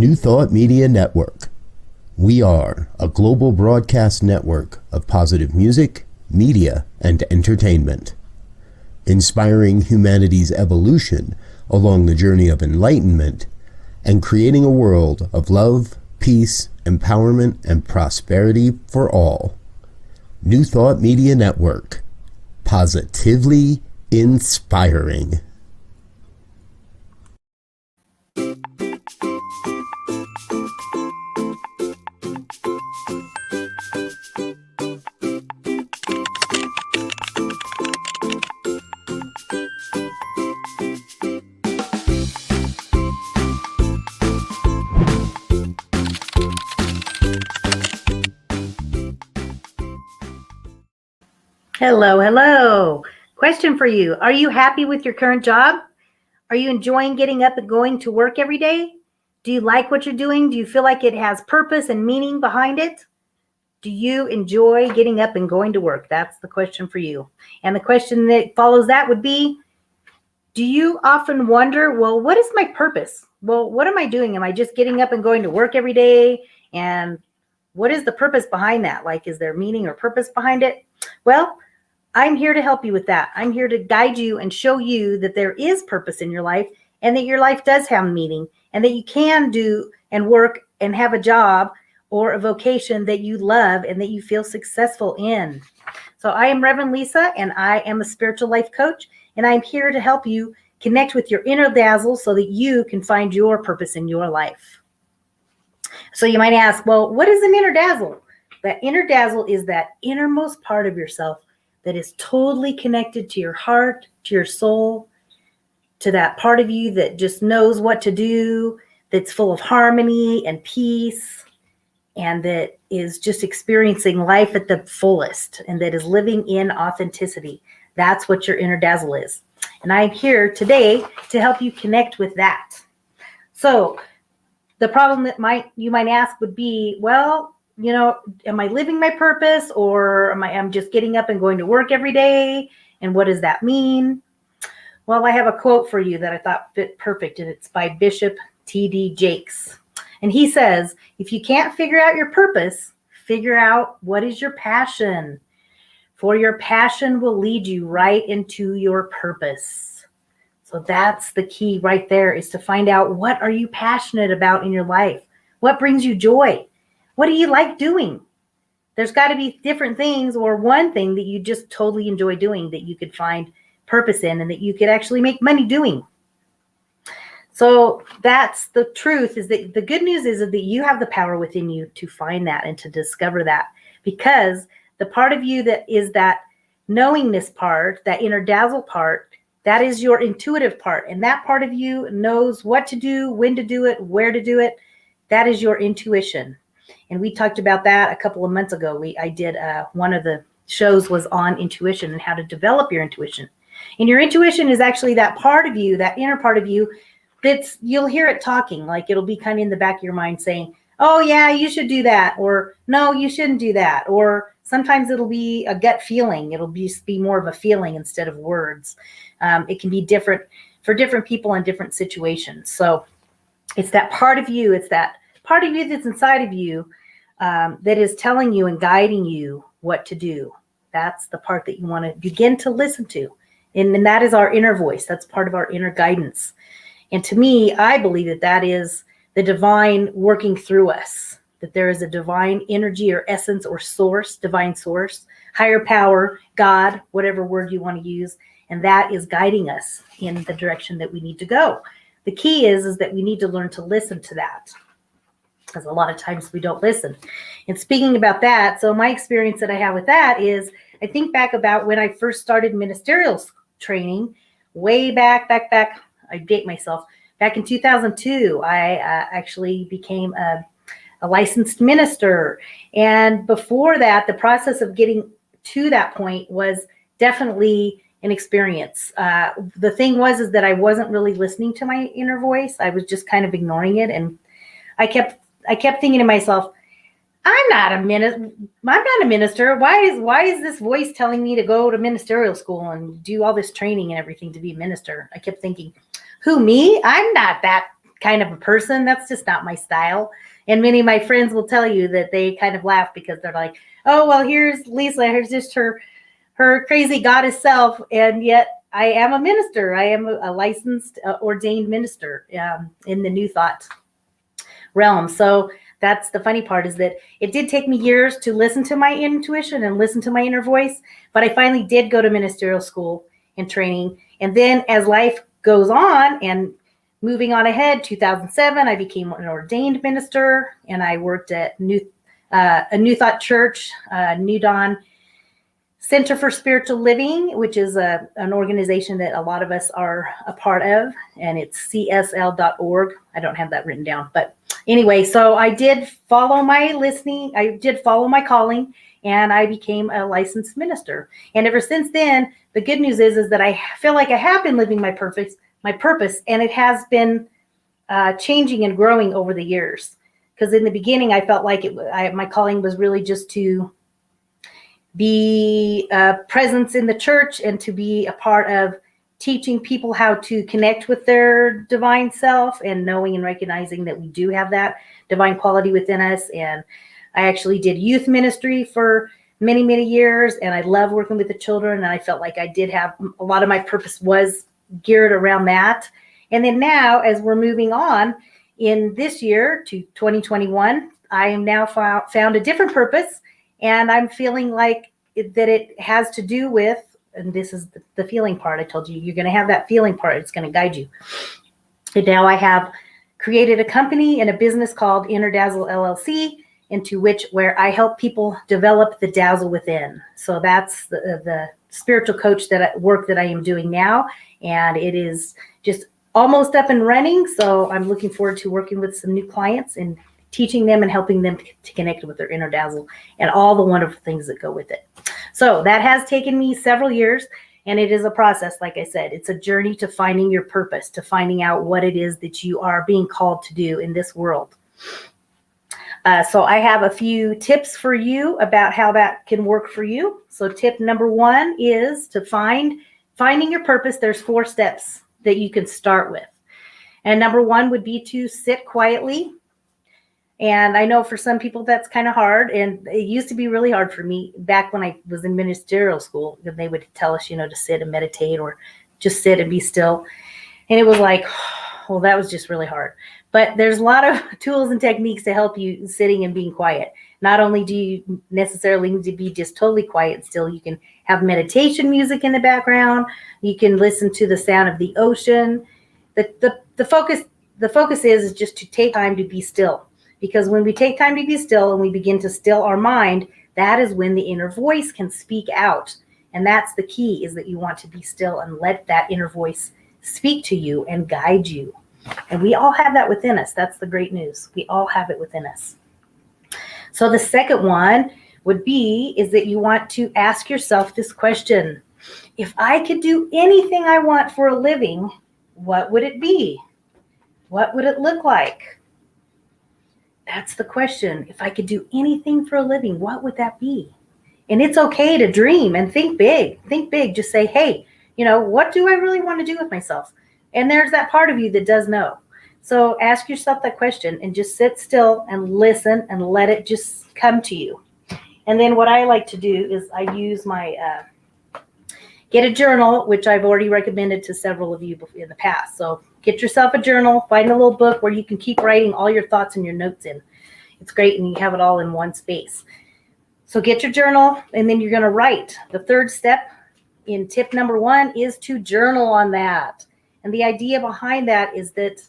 New Thought Media Network. We are a global broadcast network of positive music, media, and entertainment, inspiring humanity's evolution along the journey of enlightenment and creating a world of love, peace, empowerment, and prosperity for all. New Thought Media Network. Positively inspiring. Hello. Question for you. Are you happy with your current job? Are you enjoying getting up and going to work every day? Do you like what you're doing? Do you feel like it has purpose and meaning behind it? Do you enjoy getting up and going to work? That's the question for you. And the question that follows that would be, do you often wonder, well, what is my purpose? Well, what am I doing? Am I just getting up and going to work every day? And what is the purpose behind that? Like, is there meaning or purpose behind it? Well, I'm here to help you with that. I'm here to guide you and show you that there is purpose in your life and that your life does have meaning and that you can do and work and have a job or a vocation that you love and that you feel successful in. So I am Reverend Lisa, and I am a spiritual life coach, and I'm here to help you connect with your inner dazzle so that you can find your purpose in your life. So you might ask, well, what is an inner dazzle? That inner dazzle is that innermost part of yourself that is totally connected to your heart, to your soul, to that part of you that just knows what to do, that's full of harmony and peace, and that is just experiencing life at the fullest, and that is living in authenticity. That's what your inner dazzle is. And I'm here today to help you connect with that. So the problem that you might ask would be, well, you know, am I living my purpose, or am just getting up and going to work every day? And what does that mean? Well, I have a quote for you that I thought fit perfect, and it's by Bishop T.D. Jakes. And he says, if you can't figure out your purpose, figure out what is your passion. For your passion will lead you right into your purpose. So that's the key right there, is to find out, what are you passionate about in your life? What brings you joy? What do you like doing? There's got to be different things, or one thing that you just totally enjoy doing that you could find purpose in and that you could actually make money doing. So that's the truth, is that the good news is that you have the power within you to find that and to discover that, because the part of you that is that knowingness part, that inner dazzle part, that is your intuitive part. And that part of you knows what to do, when to do it, where to do it. That is your intuition. And we talked about that a couple of months ago. I did one of the shows was on intuition and how to develop your intuition. And your intuition is actually that part of you, that inner part of you, you'll hear it talking, like it'll be kind of in the back of your mind saying, oh yeah, you should do that, or no, you shouldn't do that. Or sometimes it'll be a gut feeling. It'll just be more of a feeling instead of words. It can be different for different people in different situations. So it's that part of you. It's that part of you that's inside of you that is telling you and guiding you what to do. That's the part that you want to begin to listen to. And that is our inner voice. That's part of our inner guidance. And to me, I believe that that is the divine working through us, that there is a divine energy or essence or source, divine source, higher power, God, whatever word you want to use. And that is guiding us in the direction that we need to go. The key is that we need to learn to listen to that, because a lot of times we don't listen. And speaking about that, so my experience that I have with that is, I think back about when I first started ministerial training, way back, I date myself, back in 2002, I actually became a licensed minister. And before that, the process of getting to that point was definitely an experience. The thing was that I wasn't really listening to my inner voice. I was just kind of ignoring it. And I kept thinking to myself, I'm not a minister. Why is this voice telling me to go to ministerial school and do all this training and everything to be a minister? I kept thinking, who, me? I'm not that kind of a person. That's just not my style. And many of my friends will tell you that they kind of laugh because they're like, oh, well, here's Lisa. Here's just her crazy goddess self. And yet I am a minister. I am a licensed, ordained minister in the New Thought realm. So that's the funny part, is that it did take me years to listen to my intuition and listen to my inner voice. But I finally did go to ministerial school and training. And then as life goes on and moving on ahead, 2007, I became an ordained minister, and I worked at a New Thought Church, New Dawn Center for Spiritual Living, which is an organization that a lot of us are a part of, and it's csl.org. I don't have that written down, but anyway, so I did follow my listening. I did follow my calling, and I became a licensed minister. And ever since then, the good news is that I feel like I have been living my purpose, and it has been changing and growing over the years. Because in the beginning, I felt like my calling was really just to be a presence in the church and to be a part of teaching people how to connect with their divine self, and knowing and recognizing that we do have that divine quality within us. And I actually did youth ministry for many, many years, and I love working with the children. And I felt like I did have a lot of my purpose was geared around that. And then now, as we're moving on in this year to 2021, I am now found a different purpose. And I'm feeling like that it has to do with, and this is the feeling part. I told you, you're going to have that feeling part. It's going to guide you. And now I have created a company and a business called Inner Dazzle LLC, where I help people develop the dazzle within. So that's the spiritual coach work that I am doing now. And it is just almost up and running. So I'm looking forward to working with some new clients and teaching them and helping them to connect with their inner dazzle and all the wonderful things that go with it. So that has taken me several years, and it is a process. Like I said, it's a journey to finding your purpose, to finding out what it is that you are being called to do in this world. So I have a few tips for you about how that can work for you. So tip number one is to finding your purpose. There's 4 steps that you can start with. And number one would be to sit quietly. And I know for some people that's kind of hard, and it used to be really hard for me back when I was in ministerial school. They would tell us, to sit and meditate or just sit and be still. And it was like, well, that was just really hard. But there's a lot of tools and techniques to help you sitting and being quiet. Not only do you necessarily need to be just totally quiet still, you can have meditation music in the background. You can listen to the sound of the ocean. The focus is just to take time to be still. Because when we take time to be still and we begin to still our mind, that is when the inner voice can speak out. And that's the key, is that you want to be still and let that inner voice speak to you and guide you. And we all have that within us. That's the great news. We all have it within us. So the second one is that you want to ask yourself this question. If I could do anything I want for a living, what would it be? What would it look like? That's the question. If I could do anything for a living, what would that be? And it's okay to dream and think big. Think big. Just say, hey, what do I really want to do with myself? And there's that part of you that does know. So ask yourself that question and just sit still and listen and let it just come to you. And then what I like to do is I use my get a journal, which I've already recommended to several of you in the past. So get yourself a journal, find a little book where you can keep writing all your thoughts and your notes in. It's great, and you have it all in one space. So get your journal, and then you're going to write. The third step in tip number 1 is to journal on that. And the idea behind that is that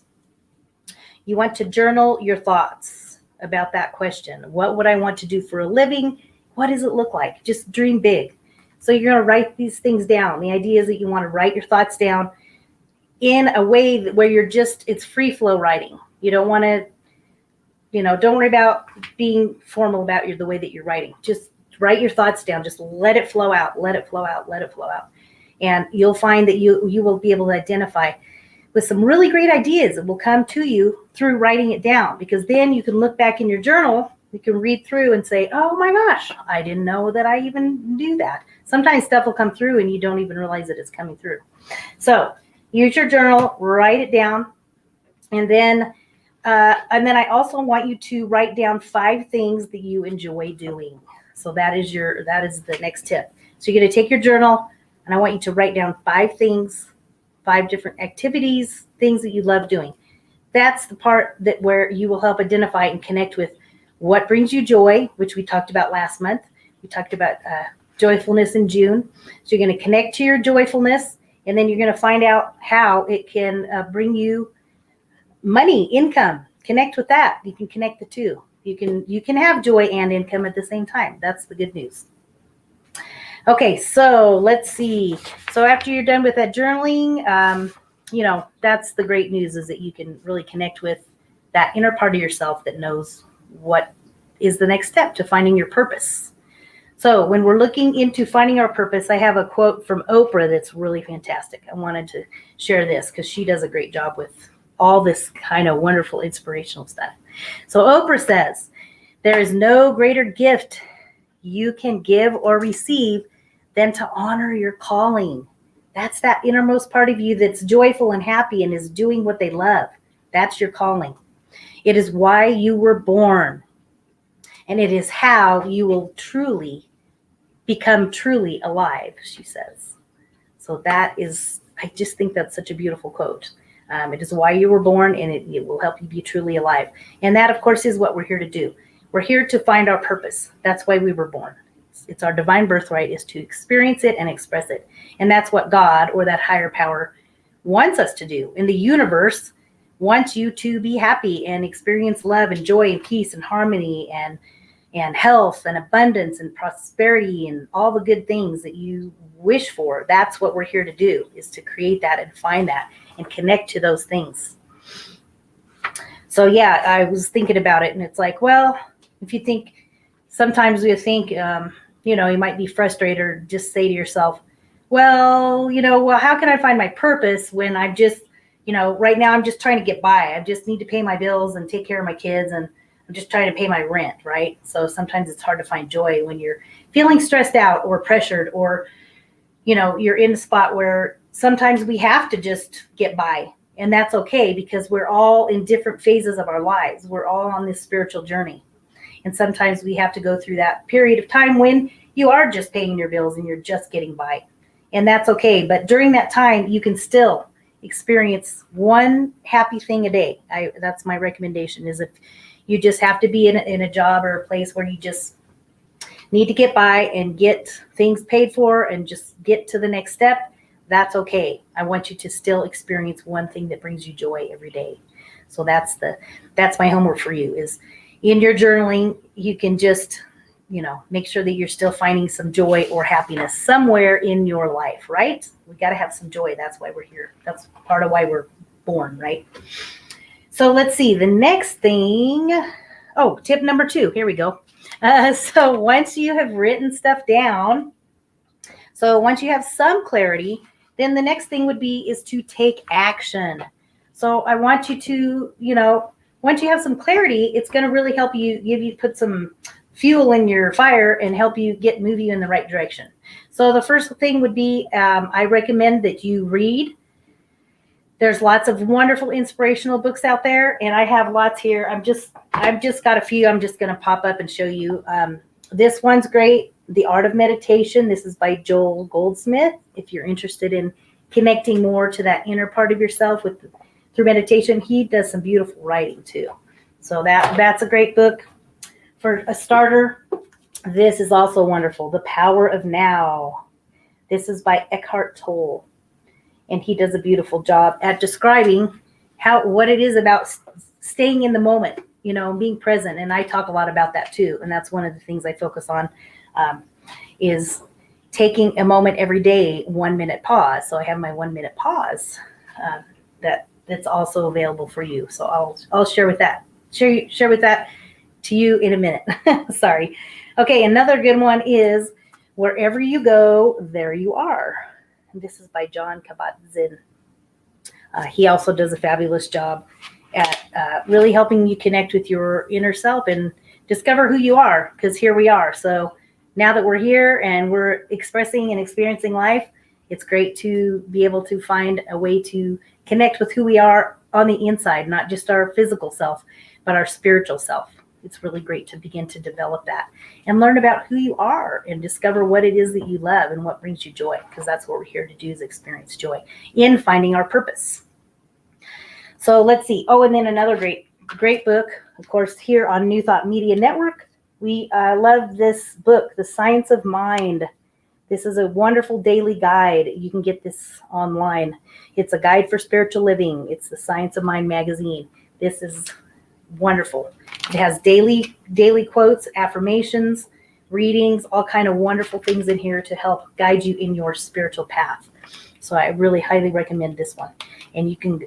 you want to journal your thoughts about that question. What would I want to do for a living? What does it look like? Just dream big. So you're going to write these things down. The idea is that you want to write your thoughts down in a way where it's free flow writing. You don't want to, don't worry about being formal about the way that you're writing. Just write your thoughts down. Just let it flow out, let it flow out, let it flow out. And you'll find that you will be able to identify with some really great ideas that will come to you through writing it down, because then you can look back in your journal, you can read through and say, oh my gosh, I didn't know that I even knew that. Sometimes stuff will come through and you don't even realize that it's coming through. So use your journal, write it down. And then I also want you to write down 5 things that you enjoy doing. So that is the next tip. So you're going to take your journal, and I want you to write down 5 things, 5 different activities, things that you love doing. That's the part where you will help identify and connect with what brings you joy, which we talked about last month. We talked about joyfulness in June. So you're going to connect to your joyfulness, and then you're going to find out how it can bring you money, income. Connect with that. You can connect the two. You can have joy and income at the same time. That's the good news. Okay, so let's see. So after you're done with that journaling, that's the great news, is that you can really connect with that inner part of yourself that knows what is the next step to finding your purpose. So when we're looking into finding our purpose, I have a quote from Oprah that's really fantastic. I wanted to share this because she does a great job with all this kind of wonderful inspirational stuff. So Oprah says, "There is no greater gift you can give or receive than to honor your calling." That's that innermost part of you that's joyful and happy and is doing what they love. That's your calling. It is why you were born, and it is how you will truly become truly alive, she says. So I just think that's such a beautiful quote. It is why you were born, and it will help you be truly alive. And that, of course, is what we're here to do. We're here to find our purpose. That's why we were born. It's our divine birthright, is to experience it and express it. And that's what God, or that higher power, wants us to do. And the universe wants you to be happy and experience love and joy and peace and harmony and health and abundance and prosperity and all the good things that you wish for. That's what we're here to do, is to create that and find that and connect to those things. So yeah, I was thinking about it, and it's like, well, if you think, sometimes we think, you might be frustrated, or just say to yourself, well, how can I find my purpose when I'm just, right now I'm just trying to get by. I just need to pay my bills and take care of my kids, and I'm just trying to pay my rent, right? So sometimes it's hard to find joy when you're feeling stressed out or pressured, or, you're in a spot where sometimes we have to just get by. And that's okay, because we're all in different phases of our lives. We're all on this spiritual journey. And sometimes we have to go through that period of time when you are just paying your bills and you're just getting by. And that's okay. But during that time, you can still experience one happy thing a day. That's my recommendation, is if you just have to be in a job or a place where you just need to get by and get things paid for and just get to the next step, that's okay. I want you to still experience one thing that brings you joy every day. So that's my homework for you, is in your journaling, you can just, make sure that you're still finding some joy or happiness somewhere in your life, right? We got to have some joy. That's why we're here. That's part of why we're born, right? So let's see. The next thing, tip number 2. Here we go. So once you have written stuff down, so once you have some clarity, then the next thing is to take action. So I want you to, once you have some clarity, it's going to really help you, put some fuel in your fire and help you move you in the right direction. So the first thing would be, I recommend that you read. There's lots of wonderful inspirational books out there, and I have lots here. I've just got a few. I'm just going to pop up and show you. This one's great. The Art of Meditation. This is by Joel Goldsmith. If you're interested in connecting more to that inner part of yourself through meditation, he does some beautiful writing too. So that's a great book for a starter. This is also wonderful. The Power of Now. This is by Eckhart Tolle, and he does a beautiful job at describing what it is about staying in the moment, being present. And I talk a lot about that too. And that's one of the things I focus on, is taking a moment every day, 1 minute pause. So I have my 1 minute pause that's also available for you. So I'll share with that to you in a minute. Sorry. Okay, another good one is Wherever You Go, There You Are. And this is by John Kabat-Zinn. He also does a fabulous job at really helping you connect with your inner self and discover who you are, because here we are. So now that we're here and we're expressing and experiencing life, it's great to be able to find a way to connect with who we are on the inside, not just our physical self, but our spiritual self. It's really great to begin to develop that and learn about who you are and discover what it is that you love and what brings you joy, because that's what we're here to do, is experience joy in finding our purpose. So let's see. Oh, and then another great book, of course, here on New Thought Media Network. We love this book, The Science of Mind. This is a wonderful daily guide. You can get this online. It's a guide for spiritual living. It's the Science of Mind magazine. This is wonderful. It has daily quotes, affirmations, readings, all kind of wonderful things in here to help guide you in your spiritual path. So I really highly recommend this one. And you can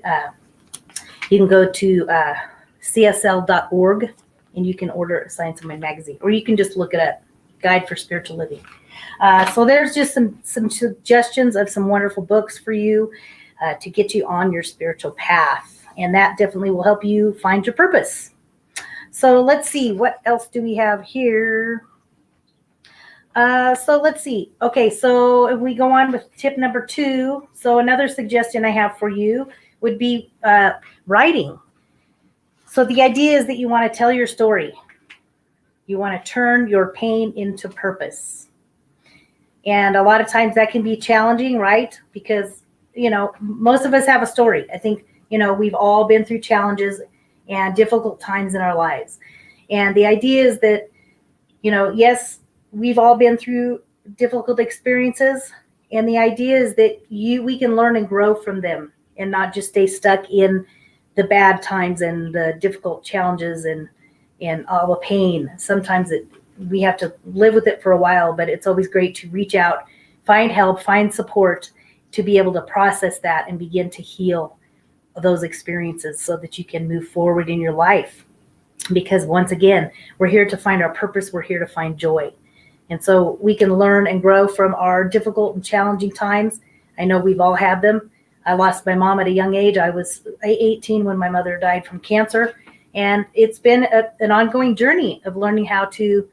go to csl.org and you can order a Science of Mind magazine, or you can just look it up, Guide for Spiritual Living. So there's just some suggestions of some wonderful books for you to get you on your spiritual path. And that definitely will help you find your purpose. So let's see, what else do we have here? So let's see. Okay, so if we go on with tip number 2, so another suggestion I have for you would be writing. So the idea is that you want to tell your story. You want to turn your pain into purpose. And a lot of times that can be challenging, right? Because, most of us have a story. I think, we've all been through challenges and difficult times in our lives. And the idea is that, yes, we've all been through difficult experiences. And the idea is that we can learn and grow from them and not just stay stuck in the bad times and the difficult challenges and all the pain. Sometimes we have to live with it for a while, but it's always great to reach out, find help, find support to be able to process that and begin to heal those experiences so that you can move forward in your life. Because once again, we're here to find our purpose. We're here to find joy. And so we can learn and grow from our difficult and challenging times. I know we've all had them. I lost my mom at a young age. I was 18 when my mother died from cancer. And it's been an ongoing journey of learning how to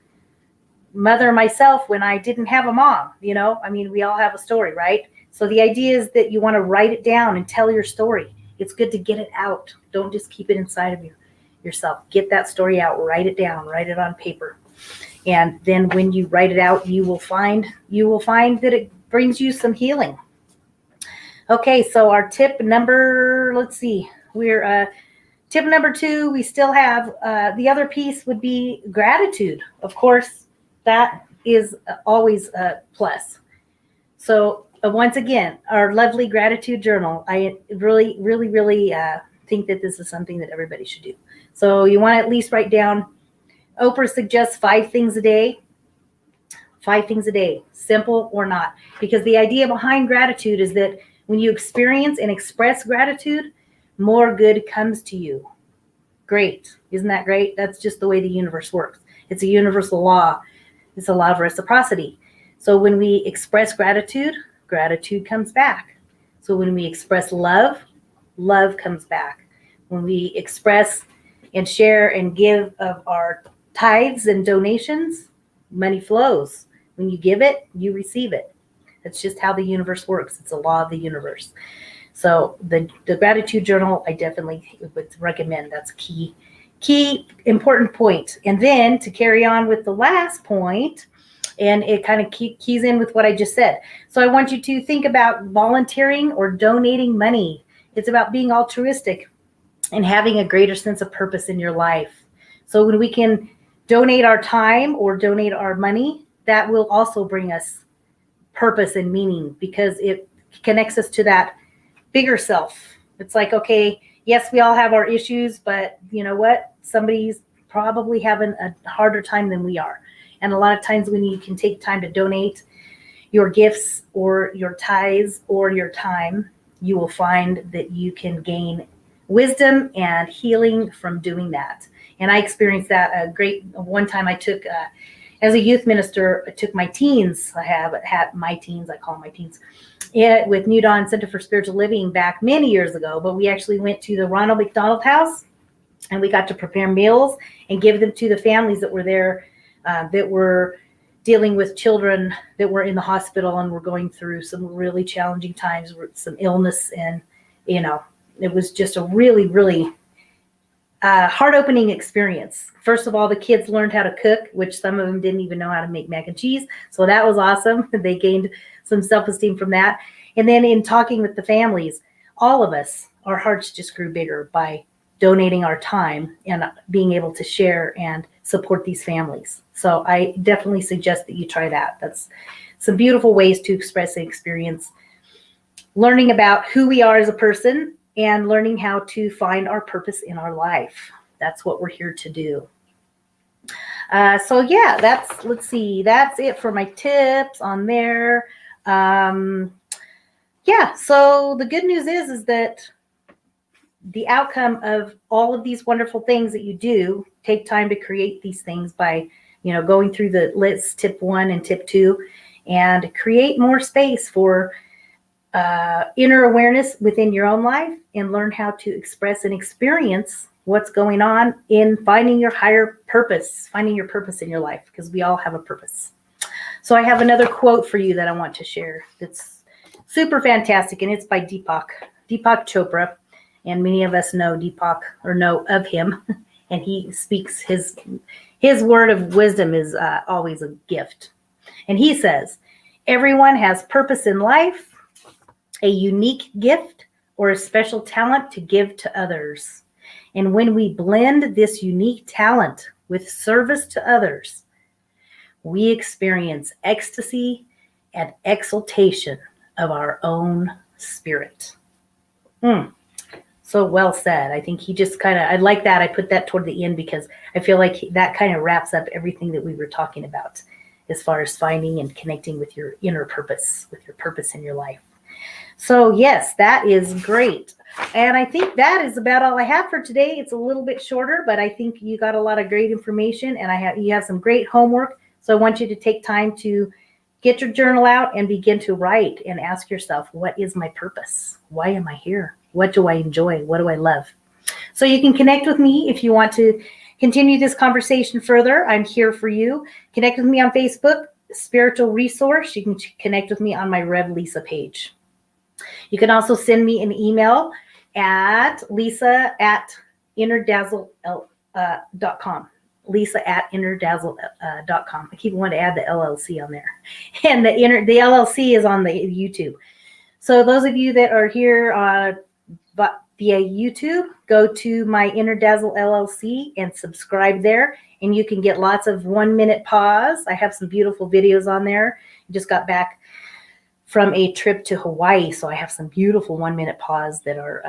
mother myself when I didn't have a mom. We all have a story, right? So the idea is that you want to write it down and tell your story. It's good to get it out. Don't just keep it inside of yourself. Get that story out, write it down, write it on paper. And then when you write it out, you will find that it brings you some healing. Okay, so our tip number, let's see, we're tip number 2, we still have the other piece would be gratitude. Of course, that is always a plus. So once again, our lovely gratitude journal, I really, really, really think that this is something that everybody should do. So you want to at least write down, Oprah suggests 5 things a day. 5 things a day, simple or not. Because the idea behind gratitude is that when you experience and express gratitude, more good comes to you. Great. Isn't that great? That's just the way the universe works. It's a universal law. It's a law of reciprocity. So when we express gratitude, gratitude comes back. So when we express love, love comes back. When we express and share and give of our tithes and donations, money flows. When you give it, you receive it. That's just how the universe works. It's a law of the universe. So the gratitude journal, I definitely would recommend. That's a key important point. And then to carry on with the last point, and it kind of keys in with what I just said. So I want you to think about volunteering or donating money. It's about being altruistic and having a greater sense of purpose in your life. So when we can donate our time or donate our money, that will also bring us purpose and meaning, because it connects us to that bigger self. It's like, okay, yes, we all have our issues, but you know what? Somebody's probably having a harder time than we are. And a lot of times when you can take time to donate your gifts or your tithes or your time, you will find that you can gain wisdom and healing from doing that. And I experienced that one time I took, as a youth minister, I took my teens. I call them my teens, with New Dawn Center for Spiritual Living back many years ago. But we actually went to the Ronald McDonald House, and we got to prepare meals and give them to the families that were there, that were dealing with children that were in the hospital and were going through some really challenging times with some illness and, It was just a really, really heart-opening experience. First of all, the kids learned how to cook, which some of them didn't even know how to make mac and cheese. So that was awesome. They gained some self-esteem from that. And then in talking with the families, all of us, our hearts just grew bigger by donating our time and being able to share and support these families. So I definitely suggest that you try that. That's some beautiful ways to express and experience learning about who we are as a person and learning how to find our purpose in our life. That's what we're here to do. So yeah, let's see, that's it for my tips on there. Yeah, so the good news is that the outcome of all of these wonderful things that you do, take time to create these things by, going through the list, tip 1 and tip 2, and create more space for inner awareness within your own life and learn how to express and experience what's going on in finding your higher purpose, finding your purpose in your life, because we all have a purpose. So I have another quote for you that I want to share that's super fantastic, and it's by Deepak Chopra. And many of us know Deepak or know of him, and he speaks his word of wisdom is always a gift. And he says, everyone has purpose in life, a unique gift, or a special talent to give to others. And when we blend this unique talent with service to others, we experience ecstasy and exaltation of our own spirit. So well said. I think he just I like that. I put that toward the end because I feel like that kind of wraps up everything that we were talking about as far as finding and connecting with your inner purpose, with your purpose in your life. So yes, that is great. And I think that is about all I have for today. It's a little bit shorter, but I think you got a lot of great information, and you have some great homework. So I want you to take time to get your journal out and begin to write and ask yourself, what is my purpose? Why am I here? What do I enjoy? What do I love? So you can connect with me if you want to continue this conversation further. I'm here for you. Connect with me on Facebook, Spiritual Resource. You can connect with me on my Rev Lisa page. You can also send me an email at lisa@innerdazzle.com. lisa@innerdazzle.com. I keep wanting to add the LLC on there. And the LLC is on the YouTube. So those of you that are here via YouTube, go to my Inner Dazzle LLC and subscribe there. And you can get lots of 1-minute pause. I have some beautiful videos on there. I just got back from a trip to Hawaii, so I have some beautiful 1-minute pause that are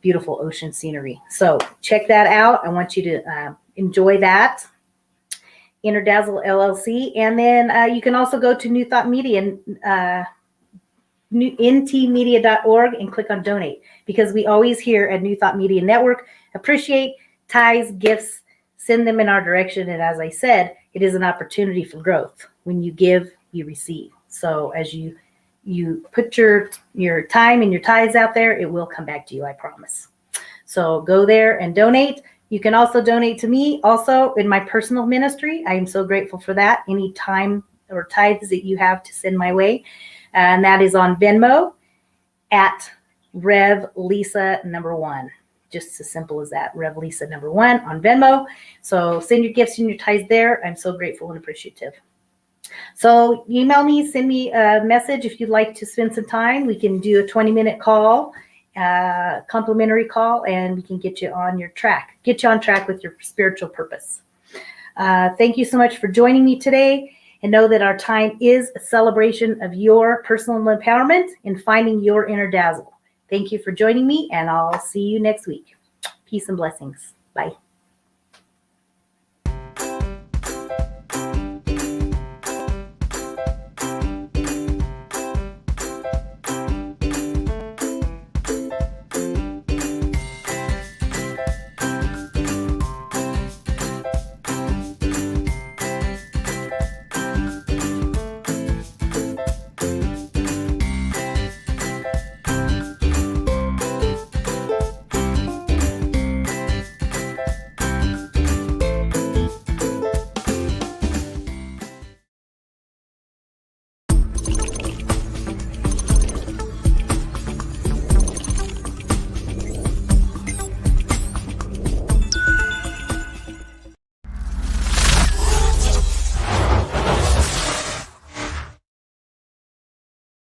beautiful ocean scenery. So check that out. I want you to enjoy that. Inner Dazzle LLC. And then you can also go to New Thought Media, ntmedia.org, and click on donate, because we always here at New Thought Media Network appreciate tithes, gifts, send them in our direction. And as I said, it is an opportunity for growth. When you give, you receive. So as you put your time and your tithes out there, it will come back to you, I promise. So go there and donate. You can also donate to me also in my personal ministry. I am so grateful for that. Any time or tithes that you have to send my way. And that is on Venmo at Rev Lisa #1. Just as simple as that, Rev Lisa #1 on Venmo. So send your gifts and your tithes there. I'm so grateful and appreciative. So email me, send me a message if you'd like to spend some time. We can do a 20-minute call, complimentary call, and we can get you on track with your spiritual purpose. Thank you so much for joining me today, and know that our time is a celebration of your personal empowerment and finding your inner dazzle. Thank you for joining me, and I'll see you next week. Peace and blessings. Bye.